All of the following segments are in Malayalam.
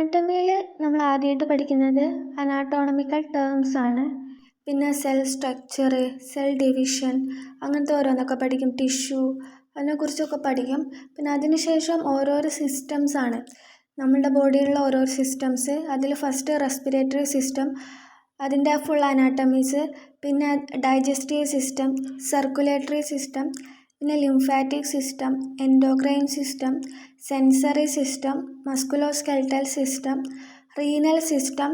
അനാട്ടമിയിൽ നമ്മൾ ആദ്യമായിട്ട് പഠിക്കുന്നത് അനാട്ടോണമിക്കൽ ടേംസ് ആണ്. പിന്നെ സെൽ സ്ട്രക്ചർ, സെൽ ഡിവിഷൻ, അങ്ങനത്തെ ഓരോന്നൊക്കെ പഠിക്കും. ടിഷ്യൂ, അതിനെക്കുറിച്ചൊക്കെ പഠിക്കും. പിന്നെ അതിനുശേഷം ഓരോരോ സിസ്റ്റംസ് ആണ്, നമ്മളുടെ ബോഡിയിലുള്ള ഓരോരോ സിസ്റ്റംസ്. അതിൽ ഫസ്റ്റ് റെസ്പിറേറ്ററി സിസ്റ്റം, അതിൻ്റെ ഫുൾ അനാട്ടമീസ്. പിന്നെ ഡൈജസ്റ്റീവ് സിസ്റ്റം, സർക്കുലേറ്ററി സിസ്റ്റം, പിന്നെ lymphatic system, endocrine system, sensory system, musculoskeletal system, renal system,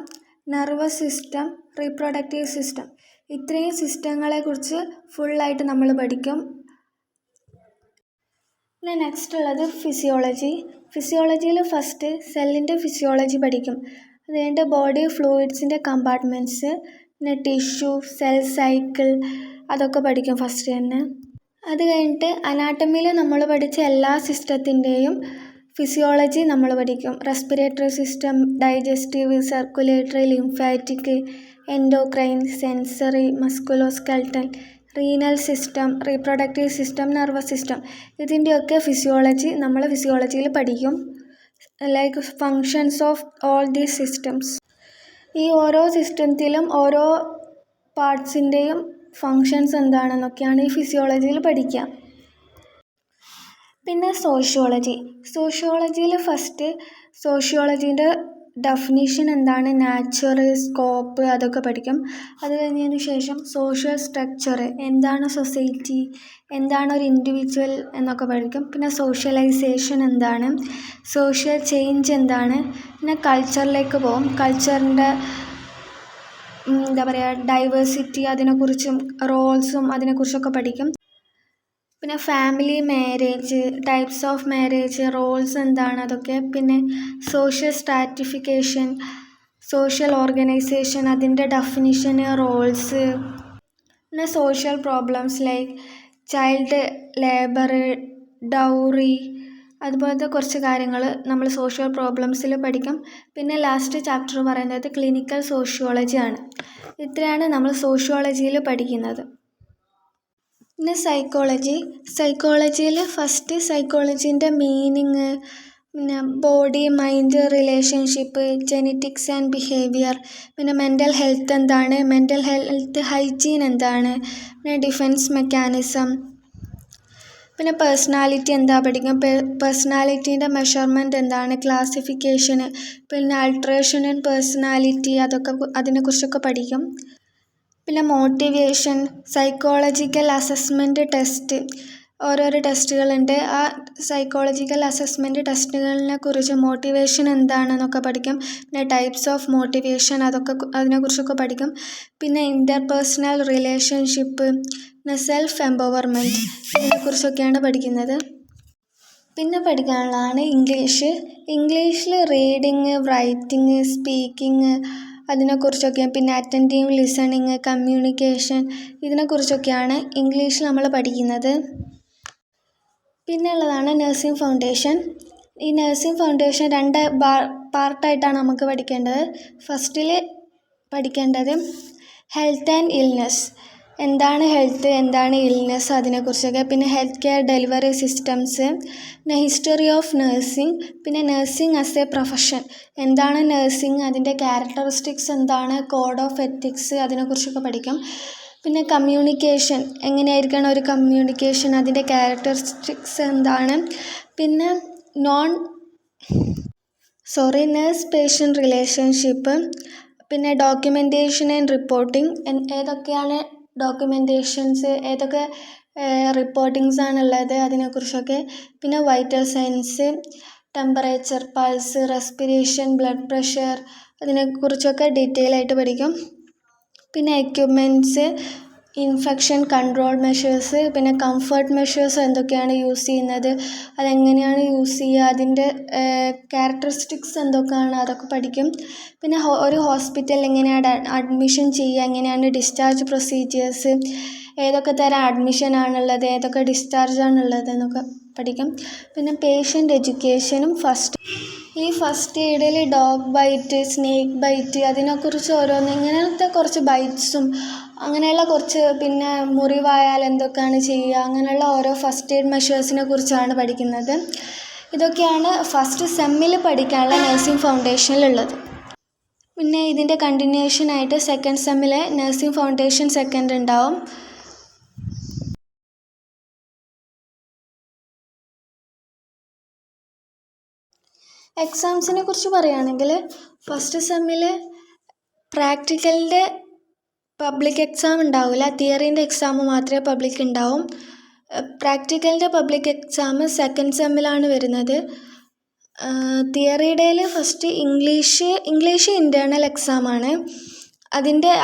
nervous system, reproductive system. ഇത്രയും സിസ്റ്റങ്ങളെക്കുറിച്ച് ഫുള്ളായിട്ട് നമ്മൾ പഠിക്കും. പിന്നെ നെക്സ്റ്റ് ഉള്ളത് ഫിസിയോളജി. ഫിസിയോളജിയിൽ ഫസ്റ്റ് സെല്ലിൻ്റെ ഫിസിയോളജി പഠിക്കും. അത് കഴിഞ്ഞിട്ട് ബോഡി ഫ്ലൂയിഡ്സിൻ്റെ കമ്പാർട്ട്മെൻറ്റ്സ്, പിന്നെ ടിഷ്യൂ, സെൽ സൈക്കിൾ, അതൊക്കെ പഠിക്കും ഫസ്റ്റ് തന്നെ. അത് കഴിഞ്ഞിട്ട് അനാട്ടമിയിൽ നമ്മൾ പഠിച്ച എല്ലാ സിസ്റ്റത്തിൻ്റെയും ഫിസിയോളജി നമ്മൾ പഠിക്കും. Respiratory system, digestive, circulatory, lymphatic, endocrine, sensory, musculoskeletal, renal system, reproductive system, nervous system. ഇതിൻ്റെയൊക്കെ ഫിസിയോളജി നമ്മൾ ഫിസിയോളജിയിൽ പഠിക്കും. Like functions of all these systems. ഈ ഓരോ സിസ്റ്റത്തിലും ഓരോ പാർട്സിൻ്റെയും ഫങ്ഷൻസ് എന്താണെന്നൊക്കെയാണ് ഈ ഫിസിയോളജിയിൽ പഠിക്കുക. പിന്നെ സോഷ്യോളജിയിൽ ഫസ്റ്റ് സോഷ്യോളജീൻ്റെ ഡെഫിനിഷൻ എന്താണ്, നാച്ചർ, സ്കോപ്പ്, അതൊക്കെ പഠിക്കും. അത് കഴിഞ്ഞതിന് ശേഷം സോഷ്യൽ സ്ട്രക്ചർ, എന്താണ് സൊസൈറ്റി, എന്താണ് ഒരു ഇൻഡിവിജ്വൽ എന്നൊക്കെ പഠിക്കും. പിന്നെ സോഷ്യലൈസേഷൻ എന്താണ്, സോഷ്യൽ ചേഞ്ച് എന്താണ്. പിന്നെ കൾച്ചറിലേക്ക് പോകും. കൾച്ചറിൻ്റെ ഡൈവേഴ്സിറ്റി, അതിനെക്കുറിച്ചും റോൾസും അതിനെക്കുറിച്ചൊക്കെ പഠിക്കും. പിന്നെ family, marriage, types of marriage, roles എന്താണ്, അതൊക്കെ. പിന്നെ സോഷ്യൽ സ്ട്രാറ്റിഫിക്കേഷൻ, സോഷ്യൽ ഓർഗനൈസേഷൻ, അതിൻ്റെ ഡെഫിനിഷൻ, റോൾസ്. പിന്നെ social problems like child labour, dowry, അതുപോലത്തെ കുറച്ച് കാര്യങ്ങൾ നമ്മൾ സോഷ്യൽ പ്രോബ്ലംസിൽ പഠിക്കും. പിന്നെ ലാസ്റ്റ് ചാപ്റ്റർ പറയുന്നത് ക്ലിനിക്കൽ സോഷ്യോളജി ആണ്. ഇത്രയാണ് നമ്മൾ സോഷ്യോളജിയിൽ പഠിക്കുന്നത്. പിന്നെ സൈക്കോളജിയിൽ ഫസ്റ്റ് സൈക്കോളജീൻ്റെ മീനിങ്, പിന്നെ body mind relationship, genetics and behaviour, പിന്നെ മെൻ്റൽ ഹെൽത്ത് എന്താണ്, മെൻ്റൽ ഹെൽത്ത് ഹൈജീൻ എന്താണ്, പിന്നെ ഡിഫെൻസ് മെക്കാനിസം. പിന്നെ പേഴ്സണാലിറ്റി എന്താ പഠിക്കും, പേഴ്സണാലിറ്റീൻ്റെ മെഷർമെൻറ്റ് എന്താണ്, ക്ലാസിഫിക്കേഷന്, പിന്നെ അൾട്രേഷൻ ഇൻ പേഴ്സണാലിറ്റി, അതിനെക്കുറിച്ചൊക്കെ പഠിക്കും. പിന്നെ മോട്ടിവേഷൻ, സൈക്കോളജിക്കൽ അസസ്മെൻറ്റ് ടെസ്റ്റ്, ഓരോരോ ടെസ്റ്റുകളുണ്ട്. ആ സൈക്കോളജിക്കൽ അസസ്മെൻറ്റ് ടെസ്റ്റുകളിനെ കുറിച്ച് മോട്ടിവേഷൻ എന്താണെന്നൊക്കെ പഠിക്കും. പിന്നെ ടൈപ്സ് ഓഫ് മോട്ടിവേഷൻ, അതിനെക്കുറിച്ചൊക്കെ പഠിക്കും. പിന്നെ ഇൻ്റർപേഴ്സണൽ റിലേഷൻഷിപ്പ്, പിന്നെ സെൽഫ് എംപവർമെൻറ്റ്, ഇതിനെക്കുറിച്ചൊക്കെയാണ് പഠിക്കുന്നത്. പിന്നെ പഠിക്കാനുള്ളതാണ് ഇംഗ്ലീഷിൽ റീഡിങ്, റൈറ്റിങ്, സ്പീക്കിങ്, അതിനെക്കുറിച്ചൊക്കെ. പിന്നെ അറ്റൻറ്റീവ് ലിസണിങ്, കമ്മ്യൂണിക്കേഷൻ, ഇതിനെക്കുറിച്ചൊക്കെയാണ് ഇംഗ്ലീഷിൽ നമ്മൾ പഠിക്കുന്നത്. പിന്നെ ഉള്ളതാണ് നഴ്സിംഗ് ഫൗണ്ടേഷൻ. ഈ നഴ്സിംഗ് ഫൗണ്ടേഷൻ 2 പാർട്ടായിട്ടാണ് നമുക്ക് പഠിക്കേണ്ടത്. ഫസ്റ്റിൽ പഠിക്കേണ്ടത് ഹെൽത്ത് ആൻഡ് ഇൽനെസ്, എന്താണ് ഹെൽത്ത്, എന്താണ് ഇൽനെസ്, അതിനെക്കുറിച്ചൊക്കെ. പിന്നെ ഹെൽത്ത് കെയർ ഡെലിവറി സിസ്റ്റംസ്, പിന്നെ ഹിസ്റ്ററി ഓഫ് നഴ്സിംഗ്, പിന്നെ നഴ്സിംഗ് ആസ് എ പ്രൊഫഷൻ, എന്താണ് നഴ്സിംഗ്, അതിൻ്റെ ക്യാരക്ടറിസ്റ്റിക്സ് എന്താണ്, കോഡ് ഓഫ് എത്തിക്സ്, അതിനെക്കുറിച്ചൊക്കെ പഠിക്കും. പിന്നെ കമ്മ്യൂണിക്കേഷൻ, എങ്ങനെയായിരിക്കണം ഒരു കമ്മ്യൂണിക്കേഷൻ, അതിൻ്റെ ക്യാരക്ടറിസ്റ്റിക്സ് എന്താണ്. പിന്നെ നഴ്സ് പേഷ്യൻ്റ് റിലേഷൻഷിപ്പ്, പിന്നെ ഡോക്യുമെൻറ്റേഷൻ ആൻഡ് റിപ്പോർട്ടിംഗ്, ഏതൊക്കെയാണ് ഡോക്യുമെൻറ്റേഷൻസ്, ഏതൊക്കെ റിപ്പോർട്ടിങ്സ് ആണുള്ളത്, അതിനെക്കുറിച്ചൊക്കെ. പിന്നെ vital science, temperature, pulse, respiration, blood pressure, അതിനെക്കുറിച്ചൊക്കെ ഡീറ്റെയിൽ ആയിട്ട് പഠിക്കും. പിന്നെ എക്യുപ്മെൻറ്റ്സ്, ഇൻഫെക്ഷൻ കൺട്രോൾ മെഷേഴ്സ്, പിന്നെ കംഫർട്ട് മെഷേഴ്സ് എന്തൊക്കെയാണ് യൂസ് ചെയ്യുന്നത്, അതെങ്ങനെയാണ് യൂസ് ചെയ്യുക, അതിൻ്റെ ക്യാരക്ടറിസ്റ്റിക്സ് എന്തൊക്കെയാണ്, അതൊക്കെ പഠിക്കും. പിന്നെ ഒരു ഹോസ്പിറ്റലിൽ എങ്ങനെയാണ് അഡ്മിഷൻ ചെയ്യുക, എങ്ങനെയാണ് ഡിസ്ചാർജ് പ്രൊസീജിയേഴ്സ്, ഏതൊക്കെ തരം അഡ്മിഷനാണുള്ളത്, ഏതൊക്കെ ഡിസ്ചാർജാണുള്ളത് എന്നൊക്കെ പഠിക്കും. പിന്നെ പേഷ്യൻ്റ് എഡ്യൂക്കേഷനും ഈ ഫസ്റ്റ് എയ്ഡിൽ ഡോഗ് ബൈറ്റ്, സ്നേക്ക് ബൈറ്റ്, അതിനെക്കുറിച്ച് ഓരോന്ന്, ഇങ്ങനത്തെ കുറച്ച് ബൈറ്റ്സും അങ്ങനെയുള്ള കുറച്ച്, പിന്നെ മുറിവായാൽ എന്തൊക്കെയാണ് ചെയ്യുക, അങ്ങനെയുള്ള ഓരോ ഫസ്റ്റ് എയ്ഡ് മെഷേഴ്സിനെ കുറിച്ചാണ് പഠിക്കുന്നത്. ഇതൊക്കെയാണ് ഫസ്റ്റ് സെമ്മിൽ പഠിക്കാനുള്ള നഴ്സിംഗ് ഫൗണ്ടേഷനിലുള്ളത്. പിന്നെ ഇതിൻ്റെ കണ്ടിന്യൂഷനായിട്ട് സെക്കൻഡ് സെമ്മിലെ നഴ്സിംഗ് ഫൗണ്ടേഷൻ സെക്കൻഡ് ഉണ്ടാവും. എക്സാംസിനെ കുറിച്ച് പറയുകയാണെങ്കിൽ ഫസ്റ്റ് സെമ്മിൽ പ്രാക്ടിക്കലിൻ്റെ പബ്ലിക് എക്സാം ഉണ്ടാവില്ല, തിയറീൻ്റെ എക്സാം മാത്രമേ പബ്ലിക് ഉണ്ടാവും. പ്രാക്ടിക്കലിൻ്റെ പബ്ലിക് എക്സാം സെക്കൻഡ് സെമ്മിലാണ് വരുന്നത്. തിയറിയുടേൽ ഫസ്റ്റ് ഇംഗ്ലീഷ് ഇൻറ്റേർണൽ എക്സാമാണ്.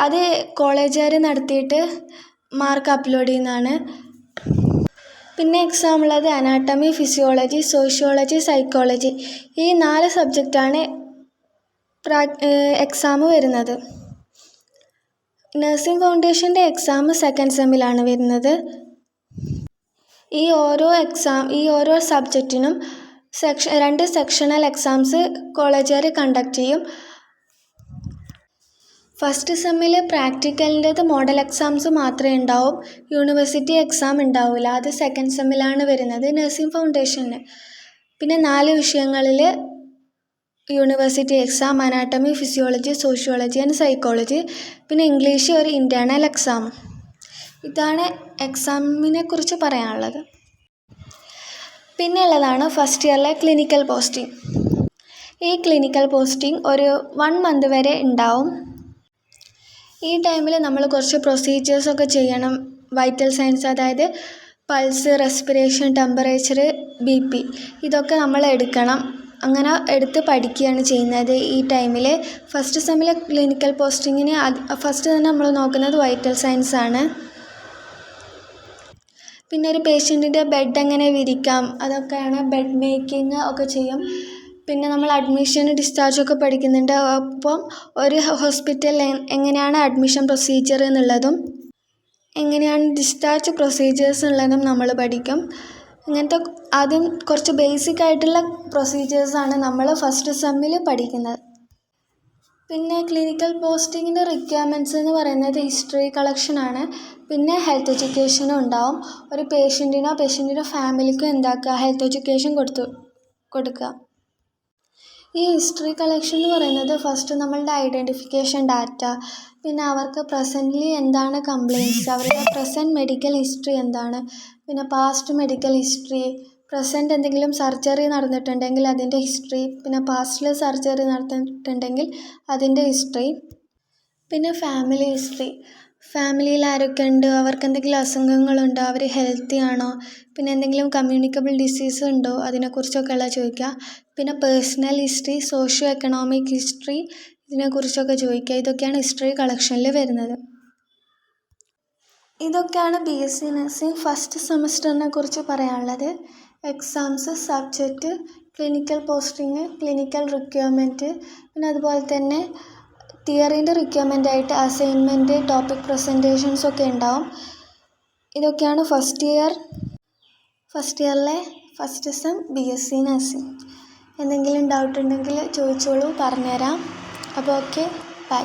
അത് കോളേജുകാർ നടത്തിയിട്ട് മാർക്ക് അപ്ലോഡ് ചെയ്യുന്നതാണ്. പിന്നെ എക്സാം ഉള്ളത് അനാട്ടമി, ഫിസിയോളജി, സോഷ്യോളജി, സൈക്കോളജി, ഈ 4 സബ്ജക്റ്റാണ് എക്സാം വരുന്നത്. നഴ്സിംഗ് ഫൗണ്ടേഷൻ്റെ എക്സാം സെക്കൻഡ് സെമ്മിലാണ് വരുന്നത്. ഈ ഓരോ സബ്ജക്റ്റിനും 2 സെക്ഷണൽ എക്സാംസ് കോളേജുകാർ കണ്ടക്ട് ചെയ്യും. ഫസ്റ്റ് സെമ്മിൽ പ്രാക്ടിക്കലിൻ്റേത് മോഡൽ എക്സാംസ് മാത്രമേ ഉണ്ടാവും, യൂണിവേഴ്സിറ്റി എക്സാം ഉണ്ടാവില്ല. അത് സെക്കൻഡ് സെമ്മിലാണ് വരുന്നത് നഴ്സിംഗ് ഫൗണ്ടേഷന്. പിന്നെ 4 വിഷയങ്ങളിൽ university exam, anatomy, physiology, sociology and psychology, പിന്നെ ഇംഗ്ലീഷ് ഒരു ഇൻറ്റേർണൽ എക്സാം. ഇതാണ് എക്സാമിനെ കുറിച്ച് പറയാനുള്ളത്. പിന്നെ ഉള്ളതാണ് ഫസ്റ്റ് ഇയറിലെ ക്ലിനിക്കൽ പോസ്റ്റിംഗ്. ഈ ക്ലിനിക്കൽ പോസ്റ്റിംഗ് ഒരു 1 മന്ത് വരെ ഉണ്ടാവും. ഈ ടൈമിൽ നമ്മൾ കുറച്ച് പ്രൊസീജിയേഴ്സൊക്കെ ചെയ്യണം. വൈറ്റൽ സയൻസ്, അതായത് പൾസ്, റെസ്പിറേഷൻ, ടെമ്പറേച്ചർ, BP, ഇതൊക്കെ നമ്മൾ എടുക്കണം. അങ്ങനെ എടുത്ത് പഠിക്കുകയാണ് ചെയ്യുന്നത് ഈ ടൈമിൽ. ഫസ്റ്റ് സെമ്മിലെ ക്ലിനിക്കൽ പോസ്റ്റിങ്ങിന് ഫസ്റ്റ് തന്നെ നമ്മൾ നോക്കുന്നത് വൈറ്റൽ സയൻസ് ആണ്. പിന്നെ ഒരു പേഷ്യൻറ്റിൻ്റെ ബെഡ് എങ്ങനെ വിരിക്കാം, അതൊക്കെയാണ്. ബെഡ് മേക്കിംഗ് ഒക്കെ ചെയ്യും. പിന്നെ നമ്മൾ അഡ്മിഷൻ, ഡിസ്ചാർജൊക്കെ പഠിക്കുന്നുണ്ട്. അപ്പം ഒരു ഹോസ്പിറ്റലിൽ എങ്ങനെയാണ് അഡ്മിഷൻ പ്രൊസീജിയർ എന്നുള്ളതും എങ്ങനെയാണ് ഡിസ്ചാർജ് പ്രൊസീജിയേഴ്സ് ഉള്ളതും നമ്മൾ പഠിക്കും. ഇങ്ങനത്തെ ആദ്യം കുറച്ച് ബേസിക് ആയിട്ടുള്ള പ്രൊസീജിയേഴ്സാണ് നമ്മൾ ഫസ്റ്റ് സെമ്മിൽ പഠിക്കുന്നത്. പിന്നെ ക്ലിനിക്കൽ പോസ്റ്റിങ്ങിൻ്റെ റിക്വയർമെൻറ്റ്സ് എന്ന് പറയുന്നത് ഹിസ്റ്ററി കളക്ഷനാണ്. പിന്നെ ഹെൽത്ത് എഡ്യൂക്കേഷനും ഉണ്ടാവും. ഒരു പേഷ്യൻറ്റിൻ്റെ ഫാമിലിക്കോ ഹെൽത്ത് എഡ്യൂക്കേഷൻ കൊടുക്കുക. ഈ ഹിസ്റ്ററി കളക്ഷൻ എന്ന് പറയുന്നത് ഫസ്റ്റ് നമ്മളുടെ ഐഡൻറ്റിഫിക്കേഷൻ ഡാറ്റ, പിന്നെ അവർക്ക് പ്രസൻ്റ്ലി എന്താണ് കംപ്ലയിൻറ്റ്സ്, അവരുടെ പ്രസൻറ്റ് മെഡിക്കൽ ഹിസ്റ്ററി എന്താണ്, പിന്നെ പാസ്റ്റ് മെഡിക്കൽ ഹിസ്റ്ററി, പ്രസൻറ്റ് എന്തെങ്കിലും സർജറി നടന്നിട്ടുണ്ടെങ്കിൽ അതിൻ്റെ ഹിസ്റ്ററി, പിന്നെ പാസ്റ്റിൽ സർജറി നടന്നിട്ടുണ്ടെങ്കിൽ അതിൻ്റെ ഹിസ്റ്ററി, പിന്നെ ഫാമിലി ഹിസ്റ്ററി. ഫാമിലിയിൽ ആരൊക്കെ ഉണ്ട്, അവർക്ക് എന്തെങ്കിലും അസുഖങ്ങളുണ്ടോ, അവർ ഹെൽത്തി ആണോ, പിന്നെ എന്തെങ്കിലും കമ്മ്യൂണിക്കബിൾ ഡിസീസ് ഉണ്ടോ, അതിനെക്കുറിച്ചൊക്കെയുള്ള ചോദിക്കുക. പിന്നെ personal history, socio economic history, ഇതിനെക്കുറിച്ചൊക്കെ ചോദിക്കുക. ഇതൊക്കെയാണ് ഹിസ്റ്ററി കളക്ഷനിൽ വരുന്നത്. ഇതൊക്കെയാണ് BSc നഴ്സിംഗ് ഫസ്റ്റ് സെമസ്റ്ററിനെ കുറിച്ച് പറയാനുള്ളത്. Exams, subject, clinical posting, clinical requirement, പിന്നെ അതുപോലെ തന്നെ തിയറീൻ്റെ റിക്വയർമെൻ്റ് ആയിട്ട് അസൈൻമെൻറ്റ്, ടോപ്പിക് പ്രസൻറ്റേഷൻസ് ഒക്കെ ഉണ്ടാവും. ഇതൊക്കെയാണ് ഫസ്റ്റ് ഇയറിലെ ഫസ്റ്റ് സെം BSc നഴ്സിംഗ്. എന്തെങ്കിലും ഡൗട്ട് ഉണ്ടെങ്കിൽ ചോദിച്ചോളൂ, പറഞ്ഞുതരാം. അപ്പോൾ ഓക്കെ, ബൈ.